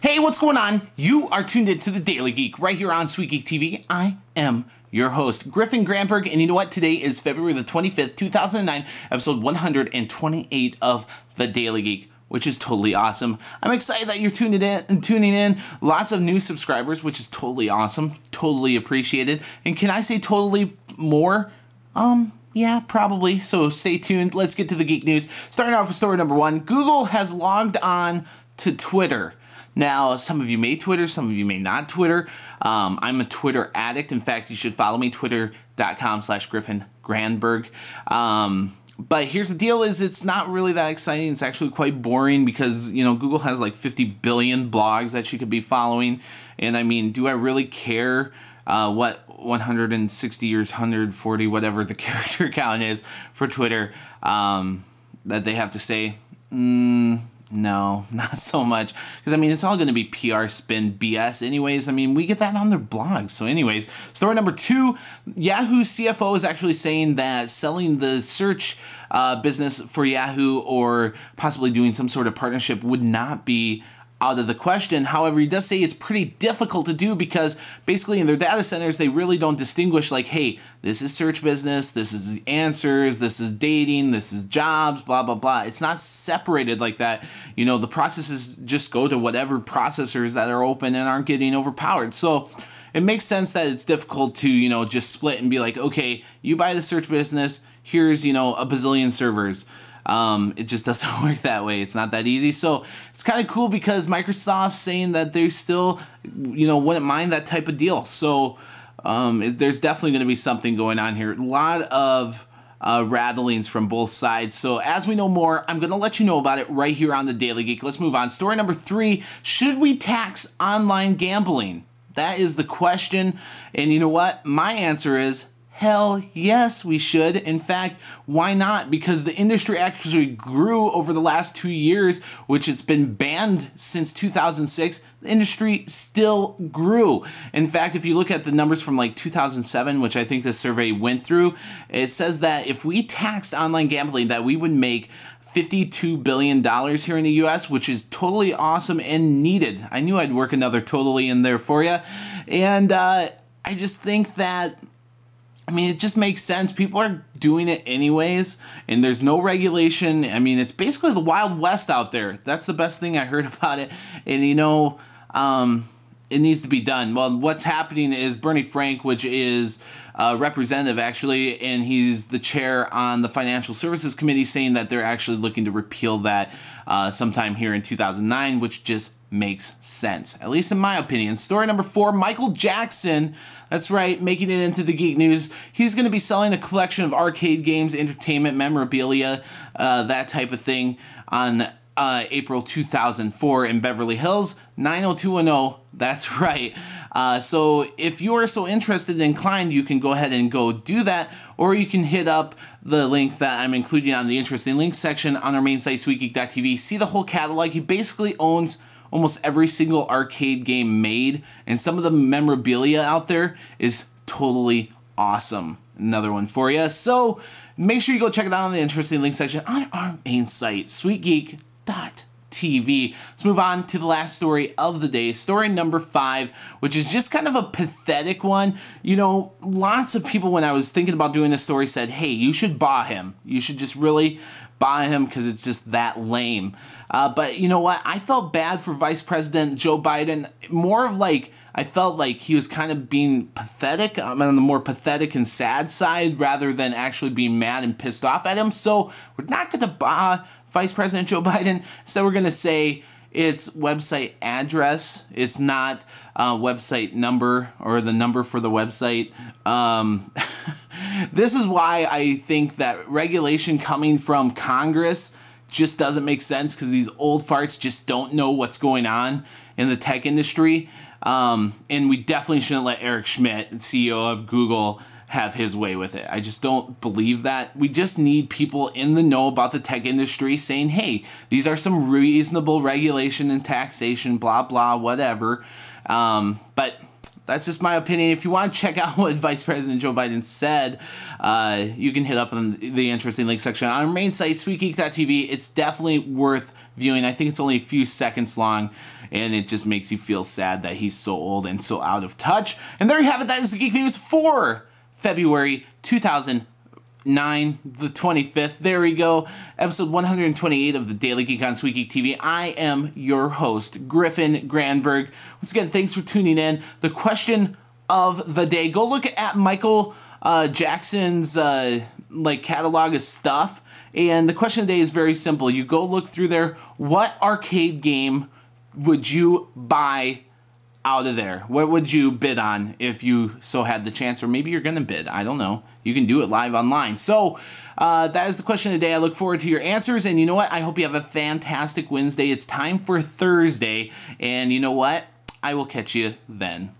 Hey, what's going on? You are tuned in to the Daily Geek right here on SweetGeekTV. I am your host, Griffin Granberg, and you know what? Today is February the 25th, 2009, episode 128 of the Daily Geek, which is totally awesome. I'm excited that you're tuning in. Lots of new subscribers, which is totally awesome. Totally appreciated. And can I say totally more? Yeah, probably. So stay tuned. Let's get to the geek news. Starting off with story number one. Google has logged on to Twitter. Now, some of you may Twitter, some of you may not Twitter. I'm a Twitter addict. In fact, you should follow me, twitter.com/Griffin Granberg. But here's the deal is it's not really that exciting. It's actually quite boring because, you know, Google has like 50 billion blogs that you could be following. And I mean, do I really care what 160 or 140, whatever the character count is for Twitter that they have to say? No, not so much. Because, I mean, it's all going to be PR spin BS anyways. I mean, we get that on their blogs. So anyways, story number two, Yahoo CFO is actually saying that selling the search business for Yahoo or possibly doing some sort of partnership would not be out of the question. However, he does say it's pretty difficult to do because basically in their data centers, they really don't distinguish like, hey, this is search business, this is answers, this is dating, this is jobs, blah, blah, blah. It's not separated like that. You know, the processes just go to whatever processors that are open and aren't getting overpowered. So it makes sense that it's difficult to, you know, just split and be like, okay, you buy the search business, here's, you know, a bazillion servers. It just doesn't work that way. It's not that easy. So it's kind of cool because Microsoft's saying that they still, you know, wouldn't mind that type of deal. So there's definitely going to be something going on here. A lot of rattlings from both sides. So as we know more, I'm going to let you know about it right here on the Daily Geek. Let's move on. Story number three, should we tax online gambling? That is the question. And you know what? My answer is hell yes, we should. In fact, why not? Because the industry actually grew over the last 2 years, which it's been banned since 2006. The industry still grew. In fact, if you look at the numbers from like 2007, which I think this survey went through, it says that if we taxed online gambling, that we would make $52 billion here in the US, which is totally awesome and needed. I knew I'd work another totally in there for you. And I just think that, I mean, it just makes sense. People are doing it anyways, and there's no regulation. I mean, it's basically the Wild West out there. That's the best thing I heard about it. And, you know, it needs to be done. Well, what's happening is Bernie Frank, which is a representative, actually, and he's the chair on the Financial Services Committee, saying that they're actually looking to repeal that sometime here in 2009, which just makes sense, at least in my opinion. Story number four, Michael Jackson, that's right, making it into the geek news. He's going to be selling a collection of arcade games, entertainment, memorabilia, that type of thing on April 2004 in Beverly Hills, 90210. That's right. So if you are so interested and inclined, you can go ahead and go do that, or you can hit up the link that I'm including on the interesting links section on our main site, SweetGeek.tv. See the whole catalog. He basically owns almost every single arcade game made, and some of the memorabilia out there is totally awesome. Another one for you. So make sure you go check it out on the interesting link section on our main site, SweetGeek.tv. Let's move on to the last story of the day, story number five, which is just kind of a pathetic one. You know, lots of people, when I was thinking about doing this story, said, hey, you should buy him. You should just really buy him because it's just that lame. But you know what? I felt bad for Vice President Joe Biden. More of like, I felt like he was kind of being pathetic, on the more pathetic and sad side, rather than actually being mad and pissed off at him. So we're not going to buy Vice President Joe Biden. So we're going to say it's website address. It's not website number or the number for the website. This is why I think that regulation coming from Congress just doesn't make sense, because these old farts just don't know what's going on in the tech industry. And we definitely shouldn't let Eric Schmidt, CEO of Google, have his way with it. I just don't believe that. We just need people in the know about the tech industry saying, hey, these are some reasonable regulation and taxation, blah, blah, whatever. But that's just my opinion. If you want to check out what Vice President Joe Biden said, you can hit up on the interesting link section on our main site, SweetGeek.tv. It's definitely worth viewing. I think it's only a few seconds long, and it just makes you feel sad that he's so old and so out of touch. And there you have it. That is the Geek News for February 2009, the 25th. There we go. Episode 128 of the Daily Geek on SweetGeekTV. I am your host, Griffin Granberg. Once again, thanks for tuning in. The question of the day. Go look at Michael Jackson's catalog of stuff. And the question of the day is very simple. You go look through there. What arcade game would you buy out of there? What would you bid on if you so had the chance? Or maybe you're going to bid. I don't know. You can do it live online. So that is the question of the day. I look forward to your answers. And you know what? I hope you have a fantastic Wednesday. It's time for Thursday. And you know what? I will catch you then.